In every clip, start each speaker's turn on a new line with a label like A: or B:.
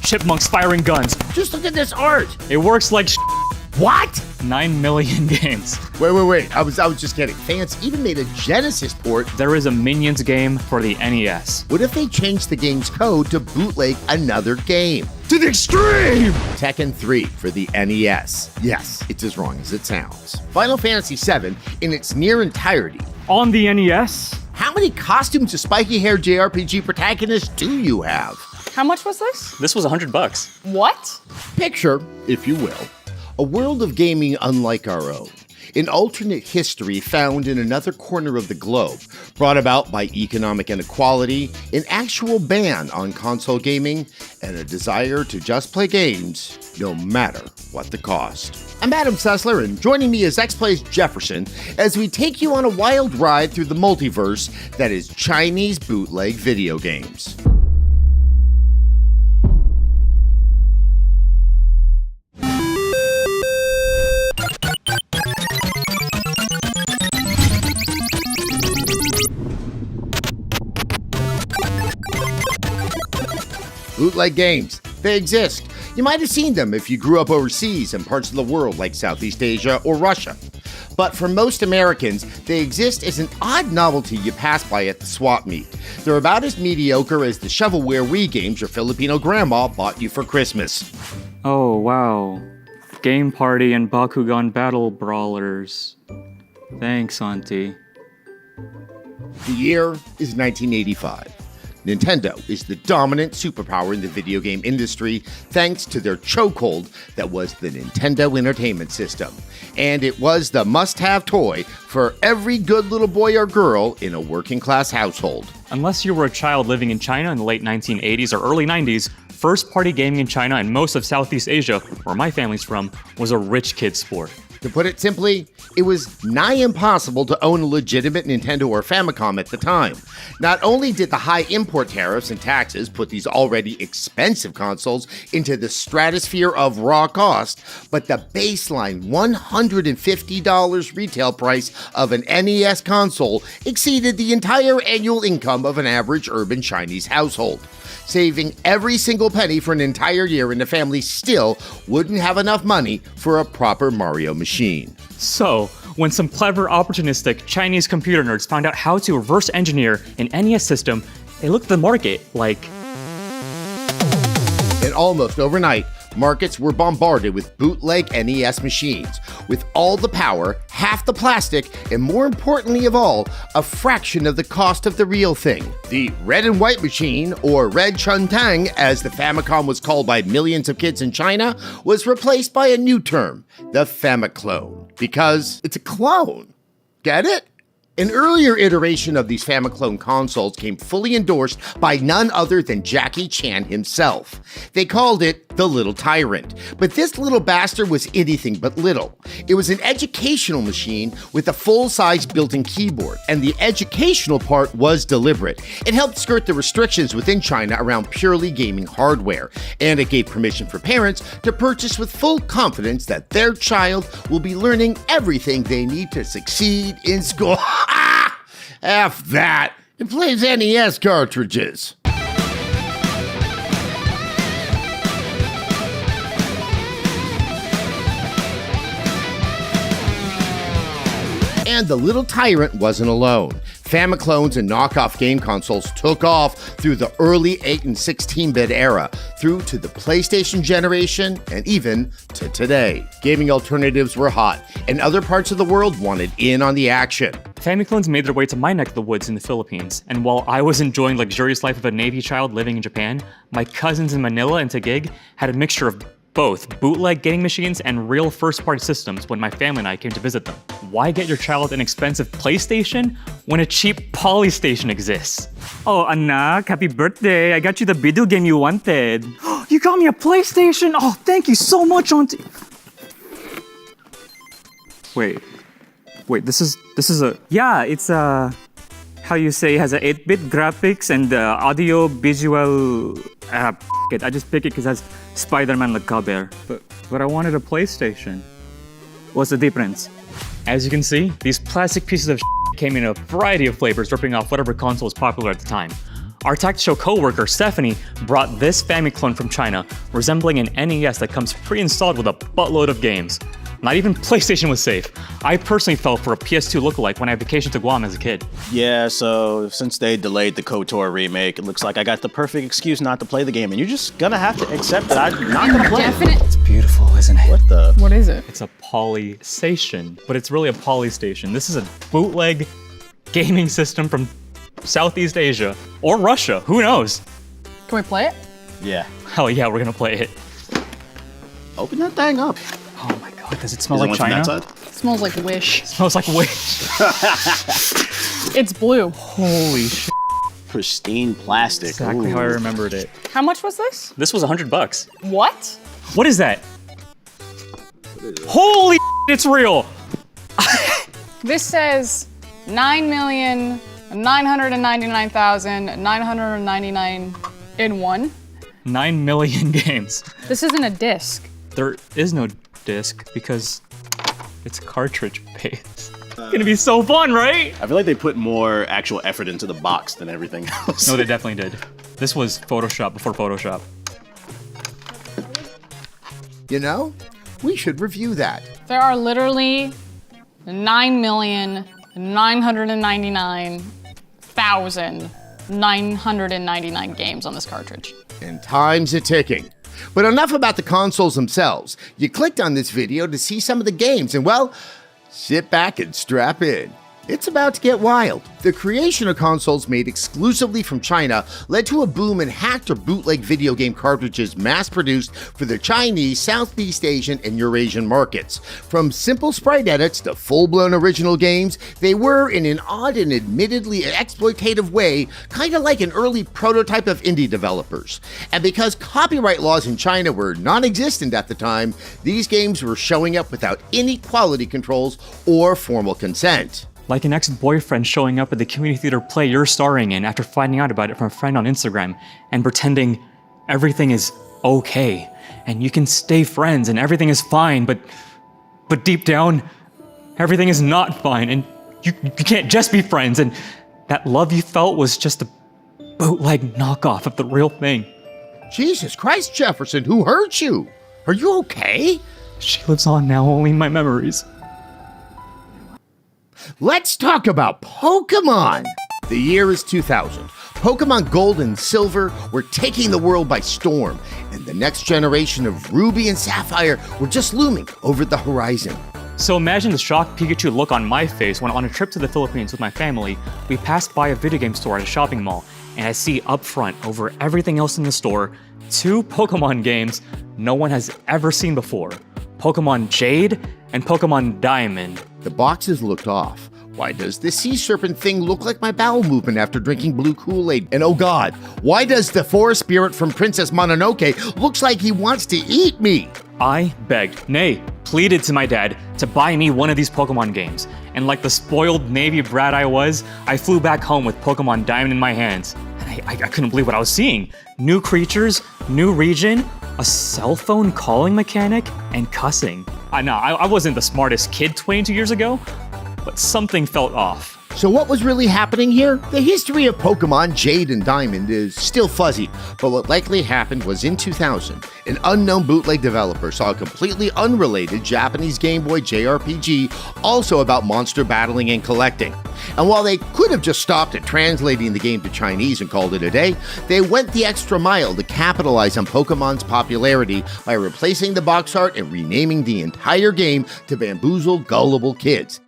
A: chipmunks firing guns.
B: Just look at this art.
A: It works like
B: What?
A: 9 million games.
B: Wait. I was just kidding. Fans even made a Genesis port.
A: There is a Minions game for the NES.
B: What if they changed the game's code to bootleg another game?
A: To the extreme!
B: Tekken 3 for the NES. Yes, it's as wrong as it sounds. Final Fantasy VII in its near entirety.
A: On the NES?
B: How many costumes of spiky-haired JRPG protagonists do you have?
C: How much was this?
A: This was $100.
C: What?
B: Picture, if you will, a world of gaming unlike our own. An alternate history found in another corner of the globe, brought about by economic inequality, an actual ban on console gaming, and a desire to just play games, no matter what the cost. I'm Adam Sessler, and joining me is Xplay's Jefferson as we take you on a wild ride through the multiverse that is Chinese bootleg video games. Bootleg games. They exist. You might have seen them if you grew up overseas in parts of the world like Southeast Asia or Russia. But for most Americans, they exist as an odd novelty you pass by at the swap meet. They're about as mediocre as the shovelware Wii games your Filipino grandma bought you for Christmas.
A: Oh, wow. Game Party and Bakugan Battle Brawlers. Thanks, Auntie.
B: The year is 1985. Nintendo is the dominant superpower in the video game industry thanks to their chokehold that was the Nintendo Entertainment System. And it was the must-have toy for every good little boy or girl in a working-class household.
A: Unless you were a child living in China in the late 1980s or early 90s, first-party gaming in China and most of Southeast Asia, where my family's from, was a rich kid's sport.
B: To put it simply, it was nigh impossible to own a legitimate Nintendo or Famicom at the time. Not only did the high import tariffs and taxes put these already expensive consoles into the stratosphere of raw cost, but the baseline $150 retail price of an NES console exceeded the entire annual income of an average urban Chinese household. Saving every single penny for an entire year, and the family still wouldn't have enough money for a proper Mario machine.
A: So, when some clever, opportunistic Chinese computer nerds found out how to reverse engineer an NES system, they looked at the market like...
B: And almost overnight, markets were bombarded with bootleg NES machines, with all the power, half the plastic, and more importantly of all, a fraction of the cost of the real thing. The red and white machine, or Red Chun Tang, as the Famicom was called by millions of kids in China, was replaced by a new term, the Famiclone, because it's a clone. Get it? An earlier iteration of these Famiclone consoles came fully endorsed by none other than Jackie Chan himself. They called it the Little Tyrant, but this little bastard was anything but little. It was an educational machine with a full-size built-in keyboard, and the educational part was deliberate. It helped skirt the restrictions within China around purely gaming hardware, and it gave permission for parents to purchase with full confidence that their child will be learning everything they need to succeed in school. F that. It plays NES cartridges. And the Little Tyrant wasn't alone. Famiclones and knockoff game consoles took off through the early 8 and 16-bit era, through to the PlayStation generation, and even to today. Gaming alternatives were hot, and other parts of the world wanted in on the action.
A: Famiclones made their way to my neck of the woods in the Philippines, and while I was enjoying the luxurious life of a Navy child living in Japan, my cousins in Manila and Taguig had a mixture of both bootleg gaming machines and real first-party systems when my family and I came to visit them. Why get your child an expensive PlayStation when a cheap Polystation exists? Oh, anak, happy birthday. I got you the video game you wanted. You got me a PlayStation? Oh, thank you so much, Auntie. Wait, this is a... Yeah, it's a... How you say, it has a 8-bit graphics and audio visual... I just pick it because it has Spider-Man on the cover. But I wanted a PlayStation. What's the difference? As you can see, these plastic pieces of came in a variety of flavors, ripping off whatever console was popular at the time. Our tactical coworker, Stephanie, brought this family clone from China, resembling an NES that comes pre-installed with a buttload of games. Not even PlayStation was safe. I personally fell for a PS2 lookalike when I vacationed to Guam as a kid.
C: Yeah, so since they delayed the KOTOR remake, it looks like I got the perfect excuse not to play the game, and you're just gonna have to accept that I'm not gonna play it.
A: It's beautiful, isn't it?
C: What the?
D: What is it?
A: It's a polystation, but it's really a polystation. This is a bootleg gaming system from Southeast Asia or Russia, who knows?
D: Can we play it?
C: Yeah.
A: Hell yeah, we're gonna play it.
C: Open that thing up.
A: Oh my god, does it smell
C: Is it
A: like
C: one from
A: China?
C: that side?
D: It smells like Wish.
A: Smells like wish.
D: It's blue.
A: Holy shit.
C: Pristine plastic.
A: Exactly
C: Ooh.
A: how I remembered it.
D: How much was this?
A: This was $100.
D: What?
A: What is that? Holy shit, it's real!
D: This says 9,999,999 in one.
A: 9 million games.
D: This isn't a disc.
A: There is no disc because it's cartridge based. It's gonna be so fun, right?
C: I feel like they put more actual effort into the box than everything else.
A: No, they definitely did. This was Photoshop before Photoshop.
B: You know, we should review that.
D: There are literally 9,999,999 games on this cartridge.
B: And time's a-ticking. But enough about the consoles themselves. You clicked on this video to see some of the games, and well, sit back and strap in. It's about to get wild. The creation of consoles made exclusively from China led to a boom in hacked or bootleg video game cartridges mass-produced for the Chinese, Southeast Asian, and Eurasian markets. From simple sprite edits to full-blown original games, they were, in an odd and admittedly exploitative way, kind of like an early prototype of indie developers. And because copyright laws in China were non-existent at the time, these games were showing up without any quality controls or formal consent.
A: Like an ex-boyfriend showing up at the community theater play you're starring in after finding out about it from a friend on Instagram and pretending everything is okay and you can stay friends and everything is fine, but deep down, everything is not fine and you can't just be friends and that love you felt was just a bootleg knockoff of the real thing.
B: Jesus Christ, Jefferson, who hurt you? Are you okay?
A: She lives on now only in my memories.
B: Let's talk about Pokemon! The year is 2000. Pokemon Gold and Silver were taking the world by storm, and the next generation of Ruby and Sapphire were just looming over the horizon.
A: So imagine the shocked Pikachu look on my face when on a trip to the Philippines with my family, we passed by a video game store at a shopping mall, and I see up front, over everything else in the store, 2 Pokemon games no one has ever seen before. Pokemon Jade and Pokemon Diamond.
B: The boxes looked off. Why does the sea serpent thing look like my bowel movement after drinking blue Kool-Aid? And oh god, why does the forest spirit from Princess Mononoke looks like he wants to eat me?
A: I begged, nay, pleaded to my dad to buy me one of these Pokemon games. And like the spoiled Navy brat I was, I flew back home with Pokemon Diamond in my hands. And I couldn't believe what I was seeing. New creatures, new region, a cell phone calling mechanic, and cussing. I wasn't the smartest kid 22 years ago, but something felt off.
B: So what was really happening here? The history of Pokemon Jade and Diamond is still fuzzy, but what likely happened was in 2000, an unknown bootleg developer saw a completely unrelated Japanese Game Boy JRPG also about monster battling and collecting. And while they could have just stopped at translating the game to Chinese and called it a day, they went the extra mile to capitalize on Pokemon's popularity by replacing the box art and renaming the entire game to bamboozle gullible kids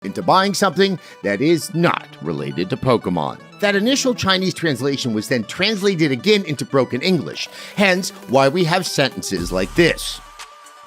B: into buying something that is not related to Pokemon. That initial Chinese translation was then translated again into broken English, hence why we have sentences like this.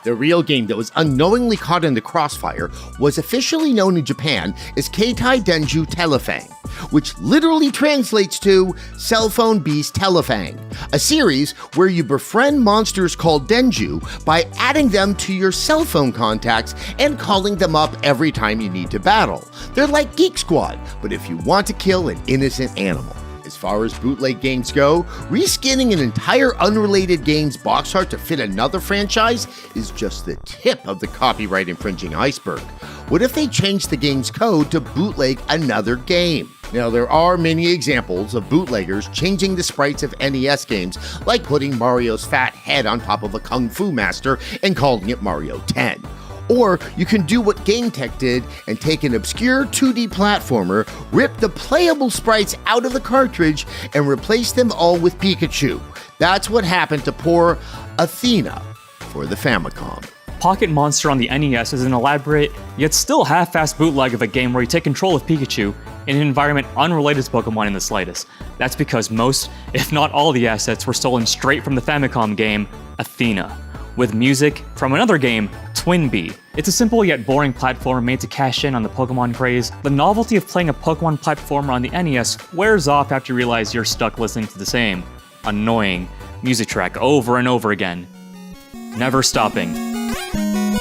B: The real game that was unknowingly caught in the crossfire was officially known in Japan as Keitai Denju Telefang, which literally translates to Cell Phone Beast Telefang, a series where you befriend monsters called Denju by adding them to your cell phone contacts and calling them up every time you need to battle. They're like Geek Squad, but if you want to kill an innocent animal. As far as bootleg games go, reskinning an entire unrelated game's box art to fit another franchise is just the tip of the copyright infringing iceberg. What if they changed the game's code to bootleg another game? Now, there are many examples of bootleggers changing the sprites of NES games, like putting Mario's fat head on top of a Kung Fu master and calling it Mario 10. Or you can do what GameTech did and take an obscure 2D platformer, rip the playable sprites out of the cartridge, and replace them all with Pikachu. That's what happened to poor Athena for the Famicom.
A: Pocket Monster on the NES is an elaborate, yet still half-assed bootleg of a game where you take control of Pikachu in an environment unrelated to Pokemon in the slightest. That's because most, if not all, the assets were stolen straight from the Famicom game, Athena, with music from another game, Twinbee. It's a simple yet boring platformer made to cash in on the Pokemon craze. The novelty of playing a Pokemon platformer on the NES wears off after you realize you're stuck listening to the same annoying music track over and over again. Never stopping.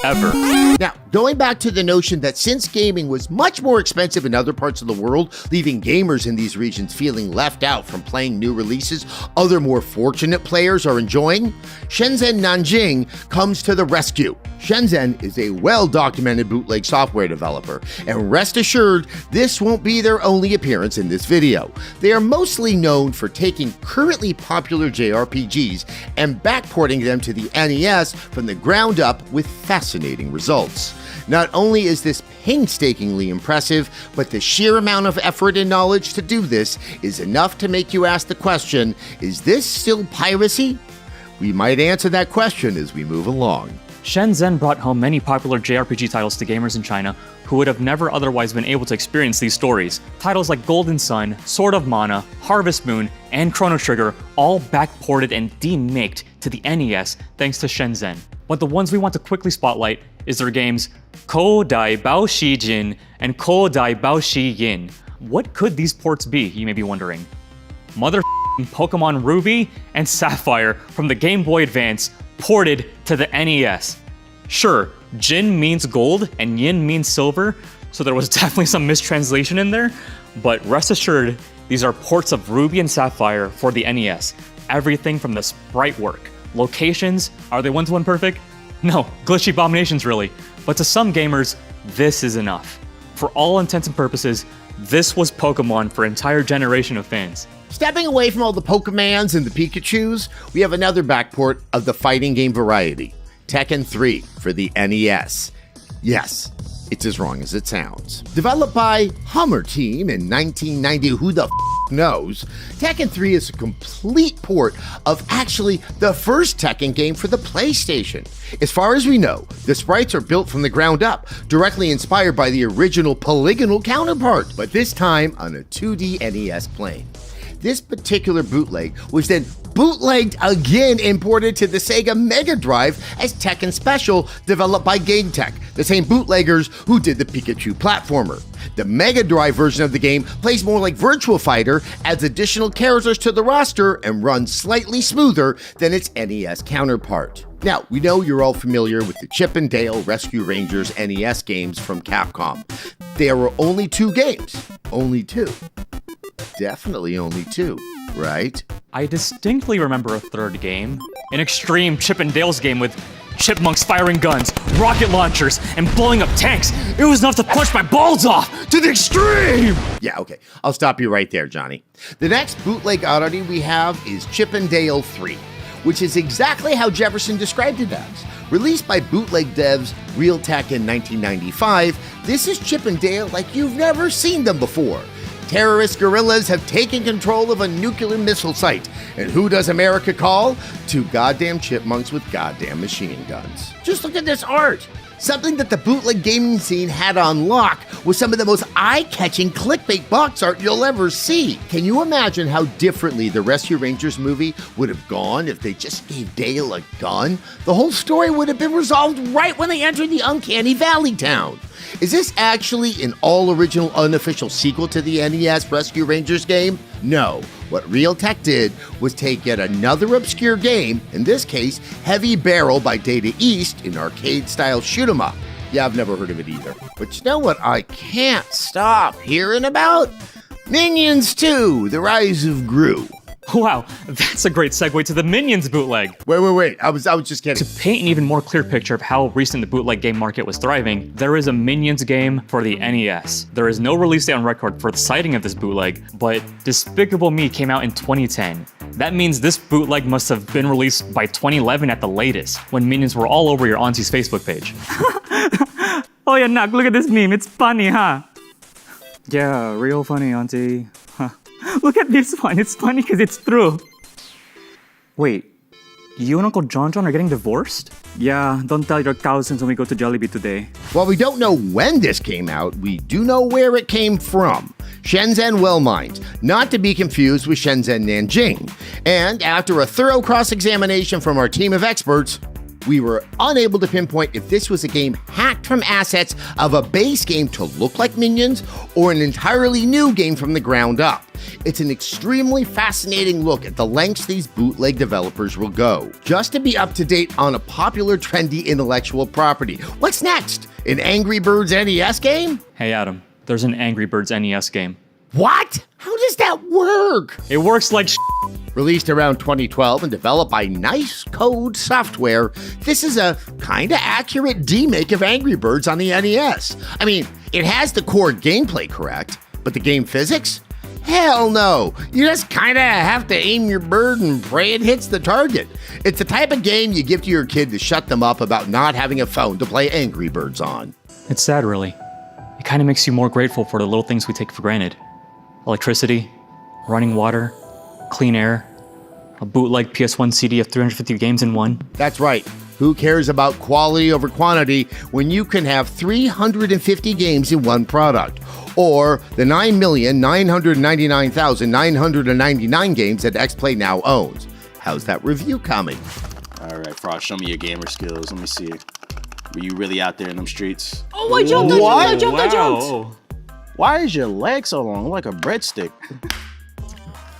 A: Ever.
B: Now, going back to the notion that since gaming was much more expensive in other parts of the world, leaving gamers in these regions feeling left out from playing new releases other more fortunate players are enjoying, Shenzhen Nanjing comes to the rescue. Shenzhen is a well-documented bootleg software developer, and rest assured, this won't be their only appearance in this video. They are mostly known for taking currently popular JRPGs and backporting them to the NES from the ground up with fascinating results. Not only is this painstakingly impressive, but the sheer amount of effort and knowledge to do this is enough to make you ask the question, is this still piracy? We might answer that question as we move along.
A: Shenzhen brought home many popular JRPG titles to gamers in China who would have never otherwise been able to experience these stories. Titles like Golden Sun, Sword of Mana, Harvest Moon, and Chrono Trigger all backported and demaked to the NES thanks to Shenzhen. But the ones we want to quickly spotlight is their games Kodai Baoshi Jin and Kodai Baoshi Yin. What could these ports be, you may be wondering? Mother Pokemon Ruby and Sapphire from the Game Boy Advance ported to the NES. Sure, Jin means gold and Yin means silver, so there was definitely some mistranslation in there, but rest assured, these are ports of Ruby and Sapphire for the NES. Everything from the sprite work. Locations, are they one-to-one perfect? No, glitchy abominations really, but to some gamers, this is enough. For all intents and purposes, this was Pokemon for an entire generation of fans.
B: Stepping away from all the Pokemans and the Pikachus, we have another backport of the fighting game variety, Tekken 3 for the NES. Yes, it's as wrong as it sounds. Developed by Hummer Team in 1990, who the knows, Tekken 3 is a complete port of actually the first Tekken game for the PlayStation. As far as we know, the sprites are built from the ground up, directly inspired by the original polygonal counterpart, but this time on a 2D NES plane. This particular bootleg was then bootlegged again, imported to the Sega Mega Drive as Tekken Special, developed by GameTech, the same bootleggers who did the Pikachu platformer. The Mega Drive version of the game plays more like Virtua Fighter, adds additional characters to the roster, and runs slightly smoother than its NES counterpart. Now, we know you're all familiar with the Chip and Dale Rescue Rangers NES games from Capcom. There were only 2 games. Only 2. Definitely only 2, right?
A: I distinctly remember a third game. An extreme Chip and Dale's game with chipmunks firing guns, rocket launchers, and blowing up tanks. It was enough to punch my balls off to the extreme!
B: Yeah, okay. I'll stop you right there, Johnny. The next bootleg oddity we have is Chip and Dale 3, which is exactly how Jefferson described it as. Released by bootleg devs Realtek in 1995, this is Chip and Dale like you've never seen them before. Terrorist guerrillas have taken control of a nuclear missile site. And who does America call? 2 goddamn chipmunks with goddamn machine guns. Just look at this art. Something that the bootleg gaming scene had on lock was some of the most eye-catching clickbait box art you'll ever see. Can you imagine how differently the Rescue Rangers movie would have gone if they just gave Dale a gun? The whole story would have been resolved right when they entered the uncanny valley town. Is this actually an all-original unofficial sequel to the NES Rescue Rangers game? No. What Realtek did was take yet another obscure game, in this case, Heavy Barrel by Data East, in arcade-style shoot-'em-up. Yeah, I've never heard of it either. But you know what I can't stop hearing about? Minions 2, The Rise of Gru.
A: Wow, that's a great segue to the Minions bootleg.
B: Wait. I was just kidding.
A: To paint an even more clear picture of how recent the bootleg game market was thriving, there is a Minions game for the NES. There is no release date on record for the sighting of this bootleg, but Despicable Me came out in 2010. That means this bootleg must have been released by 2011 at the latest, when Minions were all over your auntie's Facebook page. Oh yeah, Nak, look at this meme. It's funny, huh? Yeah, real funny, auntie. Huh. Look at this one. It's funny because it's true. Wait, you and Uncle John are getting divorced? Yeah, don't tell your cousins when we go to Jollibee today.
B: While we don't know when this came out, we do know where it came from. Shenzhen Well Mines, not to be confused with Shenzhen Nanjing. And after a thorough cross-examination from our team of experts, we were unable to pinpoint if this was a game hacked from assets of a base game to look like Minions or an entirely new game from the ground up. It's an extremely fascinating look at the lengths these bootleg developers will go, just to be up to date on a popular, trendy intellectual property. What's next? An Angry Birds NES game?
A: Hey Adam, there's an Angry Birds NES game.
B: What? How does that work?
A: It works like
B: Released around 2012 and developed by Nice Code Software, this is a kinda accurate demake of Angry Birds on the NES. I mean, it has the core gameplay correct, but the game physics? Hell no. You just kinda have to aim your bird and pray it hits the target. It's the type of game you give to your kid to shut them up about not having a phone to play Angry Birds on.
A: It's sad, really. It kind of makes you more grateful for the little things we take for granted. Electricity, running water, clean air, a bootleg PS1 CD of 350 games in one.
B: That's right. Who cares about quality over quantity when you can have 350 games in one product? Or the 9,999,999 games that Xplay now owns. How's that review coming?
C: All right, Frost, show me your gamer skills. Let me see. Were you really out there in them streets?
D: Oh, I jumped, I jumped.
C: Why is your leg so long? Like a breadstick.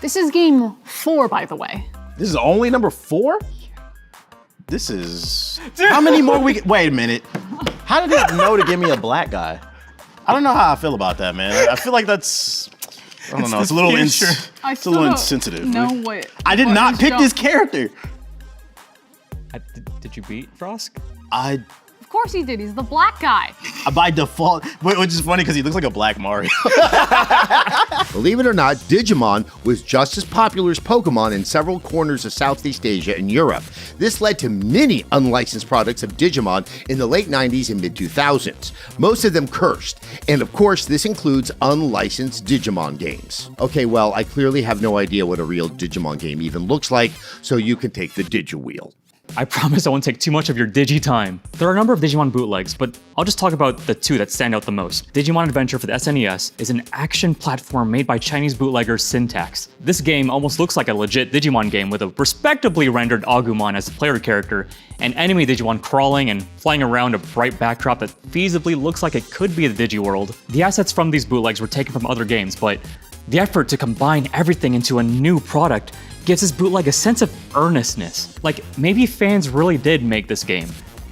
D: This is game 4, by the way.
C: This is only number 4? This is... How many more we... Wait a minute. How did it know to give me a black guy? I don't know how I feel about that, man. I feel like that's... I don't know. It's a little, it's a little insensitive.
D: No, what?
C: I did not pick this character.
A: Did you beat Frosk?
D: Of course he did. He's the black guy.
C: By default, which is funny because he looks like a black Mario.
B: Believe it or not, Digimon was just as popular as Pokemon in several corners of Southeast Asia and Europe. This led to many unlicensed products of Digimon in the late 90s and mid-2000s, most of them cursed. And of course, this includes unlicensed Digimon games. Okay, well, I clearly have no idea what a real Digimon game even looks like, so you can take the Digi-wheel.
A: I promise I won't take too much of your Digi time. There are a number of Digimon bootlegs, but I'll just talk about the two that stand out the most. Digimon Adventure for the SNES is an action platform made by Chinese bootlegger Syntax. This game almost looks like a legit Digimon game with a respectably rendered Agumon as the player character, and enemy Digimon crawling and flying around a bright backdrop that feasibly looks like it could be the Digiworld. The assets from these bootlegs were taken from other games, but the effort to combine everything into a new product gives this bootleg a sense of earnestness. Like, maybe fans really did make this game.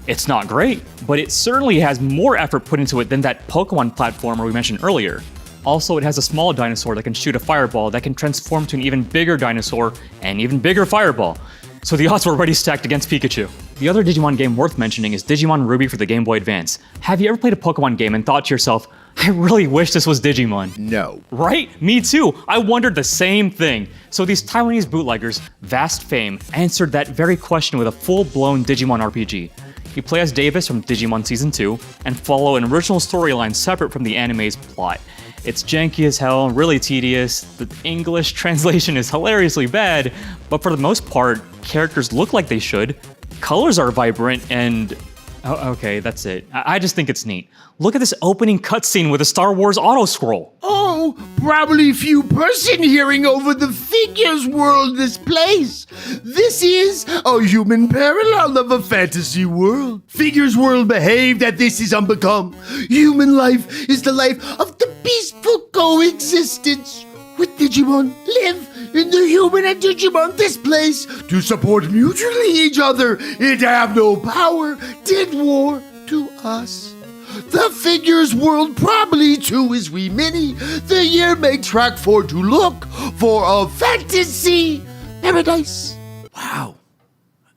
A: It's not great, but it certainly has more effort put into it than that Pokemon platformer we mentioned earlier. Also, it has a small dinosaur that can shoot a fireball that can transform to an even bigger dinosaur and even bigger fireball. So the odds were already stacked against Pikachu. The other Digimon game worth mentioning is Digimon Ruby for the Game Boy Advance. Have you ever played a Pokemon game and thought to yourself, I really wish this was Digimon?
B: No.
A: Right? Me too. I wondered the same thing. So these Taiwanese bootleggers, vast fame, answered that very question with a full-blown Digimon RPG. You play as Davis from Digimon Season 2 and follow an original storyline separate from the anime's plot. It's janky as hell, really tedious, the English translation is hilariously bad, but for the most part, characters look like they should, colors are vibrant, and... Oh, okay, that's it. I just think it's neat. Look at this opening cutscene with a Star Wars auto-scroll.
B: Oh, probably few person hearing over the figures world this place. This is a human parallel of a fantasy world. Figures world behave that this is unbecome. Human life is the life of the peaceful coexistence. With Digimon, live in the human and Digimon this place to support mutually each other and have no power, did war to us. The figures world probably too is we mini. The year make track for to look for a fantasy paradise. Wow.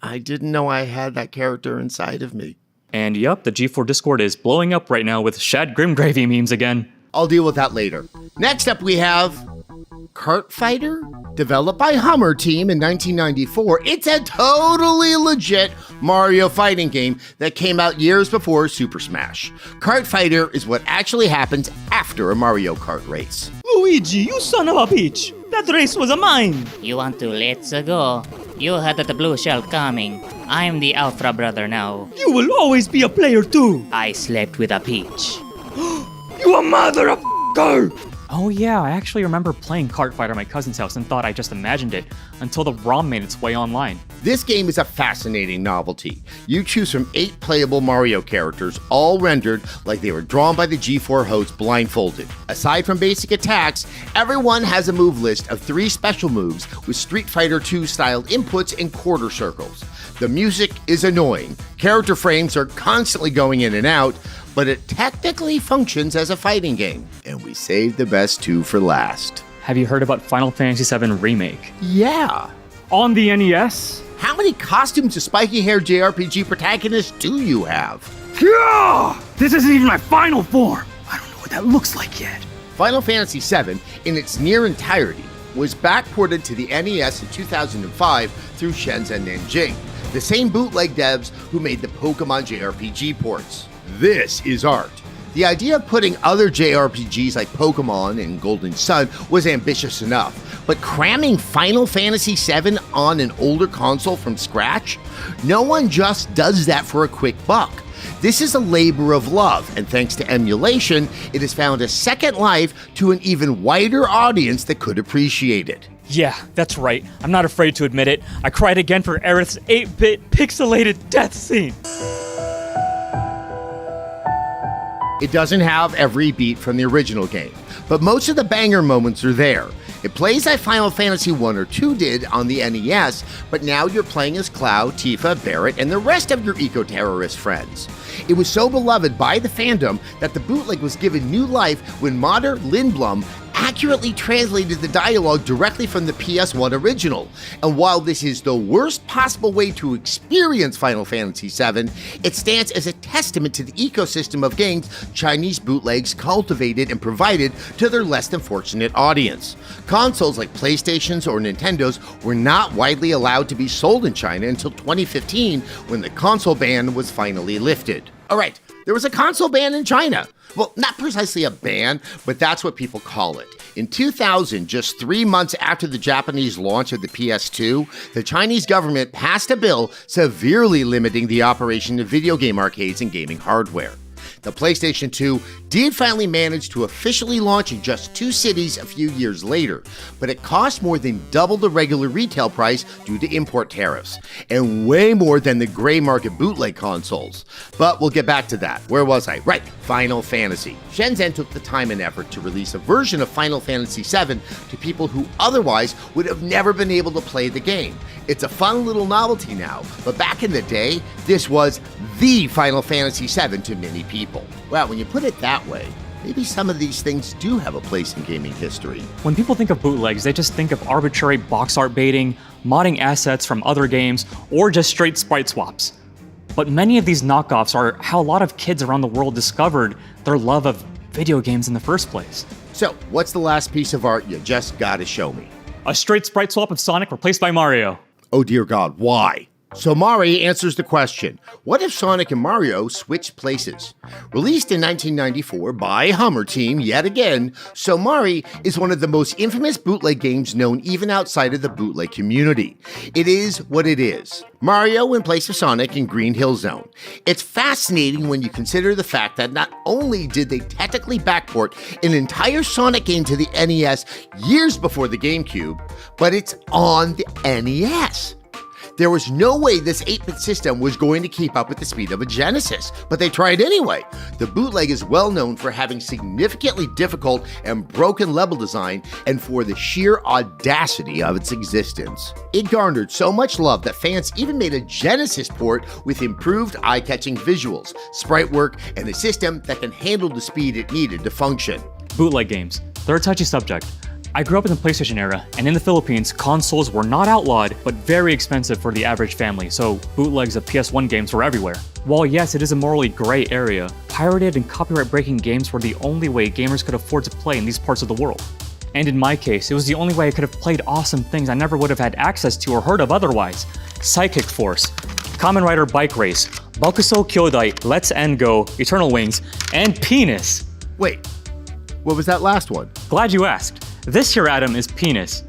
B: I didn't know I had that character inside of me.
A: And yup, the G4 Discord is blowing up right now with Shad Grimgravy memes again.
B: I'll deal with that later. Next up we have Kart Fighter, developed by Hummer Team in 1994. It's a totally legit Mario fighting game that came out years before Super Smash. Kart Fighter is what actually happens after a Mario Kart race.
E: Luigi, you son of a bitch! That race was a mine!
F: You want to let's go? You had the blue shell coming. I'm the Alpha brother now.
E: You will always be a player too!
F: I slept with a peach.
E: You a mother of f***er!
A: Oh yeah, I actually remember playing Kart Fighter at my cousin's house and thought I just imagined it until the ROM made its way online.
B: This game is a fascinating novelty. You choose from 8 playable Mario characters, all rendered like they were drawn by the G4 host blindfolded. Aside from basic attacks, everyone has a move list of 3 special moves with Street Fighter II styled inputs and quarter circles. The music is annoying. Character frames are constantly going in and out, but it technically functions as a fighting game. And we saved the best 2 for last.
A: Have you heard about Final Fantasy VII Remake?
B: Yeah.
A: On the NES?
B: How many costumes of spiky-haired JRPG protagonists do you have?
E: Yeah! This isn't even my final form! I don't know what that looks like yet.
B: Final Fantasy VII, in its near entirety, was backported to the NES in 2005 through Shenzhen Nanjing, the same bootleg devs who made the Pokemon JRPG ports. This is art. The idea of putting other JRPGs like Pokemon and Golden Sun was ambitious enough, but cramming Final Fantasy VII on an older console from scratch? No one just does that for a quick buck. This is a labor of love, and thanks to emulation, it has found a second life to an even wider audience that could appreciate it.
A: Yeah, that's right. I'm not afraid to admit it. I cried again for Aerith's 8-bit pixelated death scene.
B: It doesn't have every beat from the original game, but most of the banger moments are there. It plays like Final Fantasy 1 or 2 did on the NES, but now you're playing as Cloud, Tifa, Barret, and the rest of your eco-terrorist friends. It was so beloved by the fandom that the bootleg was given new life when modder Lindblom accurately translated the dialogue directly from the PS1 original. And while this is the worst possible way to experience Final Fantasy VII, it stands as a testament to the ecosystem of games Chinese bootlegs cultivated and provided to their less than fortunate audience. Consoles like PlayStations or Nintendos were not widely allowed to be sold in China until 2015, when the console ban was finally lifted. Alright, there was a console ban in China. Well, not precisely a ban, but that's what people call it. In 2000, just 3 months after the Japanese launch of the PS2, the Chinese government passed a bill severely limiting the operation of video game arcades and gaming hardware. The PlayStation 2 did finally manage to officially launch in just 2 cities a few years later, but it cost more than double the regular retail price due to import tariffs, and way more than the gray market bootleg consoles. But we'll get back to that. Where was I? Right, Final Fantasy. Shenzhen took the time and effort to release a version of Final Fantasy VII to people who otherwise would have never been able to play the game. It's a fun little novelty now, but back in the day, this was the Final Fantasy VII to many people. Well, when you put it that way, maybe some of these things do have a place in gaming history.
A: When people think of bootlegs, they just think of arbitrary box art baiting, modding assets from other games, or just straight sprite swaps. But many of these knockoffs are how a lot of kids around the world discovered their love of video games in the first place.
B: So, what's the last piece of art you just gotta show me?
A: A straight sprite swap of Sonic replaced by Mario.
B: Oh dear God, why? Somari answers the question, what if Sonic and Mario switched places? Released in 1994 by Hummer Team yet again, Somari is one of the most infamous bootleg games known even outside of the bootleg community. It is what it is. Mario in place of Sonic in Green Hill Zone. It's fascinating when you consider the fact that not only did they technically backport an entire Sonic game to the NES years before the GameCube, but it's on the NES. There was no way this 8-bit system was going to keep up with the speed of a Genesis, but they tried anyway. The Bootleg is well known for having significantly difficult and broken level design and for the sheer audacity of its existence. It garnered so much love that fans even made a Genesis port with improved eye-catching visuals, sprite work, and a system that can handle the speed it needed to function.
A: Bootleg games. They're a touchy subject. I grew up in the PlayStation era, and in the Philippines, consoles were not outlawed, but very expensive for the average family, so bootlegs of PS1 games were everywhere. While yes, it is a morally gray area, pirated and copyright-breaking games were the only way gamers could afford to play in these parts of the world. And in my case, it was the only way I could have played awesome things I never would have had access to or heard of otherwise. Psychic Force, Kamen Rider Bike Race, Bakuso Kyodai, Let's End Go, Eternal Wings, and Penis.
B: Wait, what was that last one?
A: Glad you asked. This here, Adam, is Penis.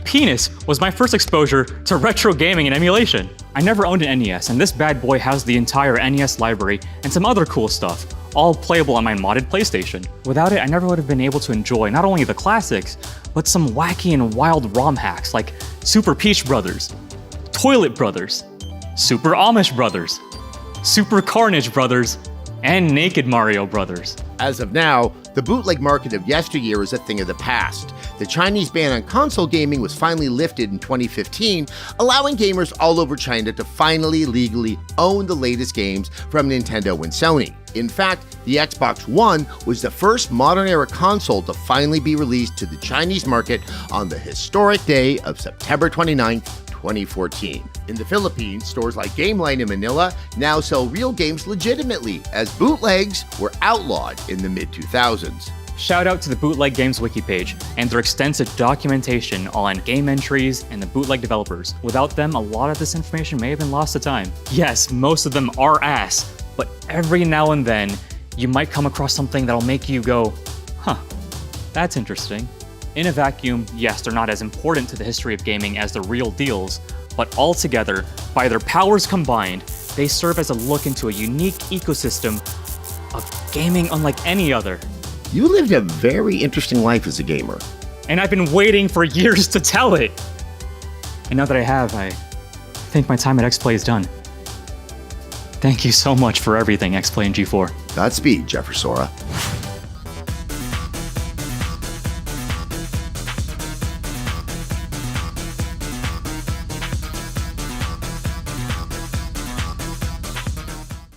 A: Penis was my first exposure to retro gaming and emulation. I never owned an NES, and this bad boy has the entire NES library and some other cool stuff, all playable on my modded PlayStation. Without it, I never would have been able to enjoy not only the classics, but some wacky and wild ROM hacks like Super Peach Brothers, Toilet Brothers, Super Amish Brothers, Super Carnage Brothers, and Naked Mario Brothers.
B: As of now, the bootleg market of yesteryear is a thing of the past. The Chinese ban on console gaming was finally lifted in 2015, allowing gamers all over China to finally legally own the latest games from Nintendo and Sony. In fact, the Xbox One was the first modern-era console to finally be released to the Chinese market on the historic day of September 29th, 2014. In the Philippines, stores like GameLine in Manila now sell real games legitimately, as bootlegs were outlawed in the mid-2000s.
A: Shout out to the Bootleg Games wiki page and their extensive documentation on game entries and the bootleg developers. Without them, a lot of this information may have been lost to time. Yes, most of them are ass, but every now and then, you might come across something that'll make you go, huh, that's interesting. In a vacuum, yes, they're not as important to the history of gaming as the real deals, but altogether, by their powers combined, they serve as a look into a unique ecosystem of gaming unlike any other.
B: You lived a very interesting life as a gamer.
A: And I've been waiting for years to tell it. And now that I have, I think my time at Xplay is done. Thank you so much for everything, Xplay and G4.
B: Godspeed, Jeffersora.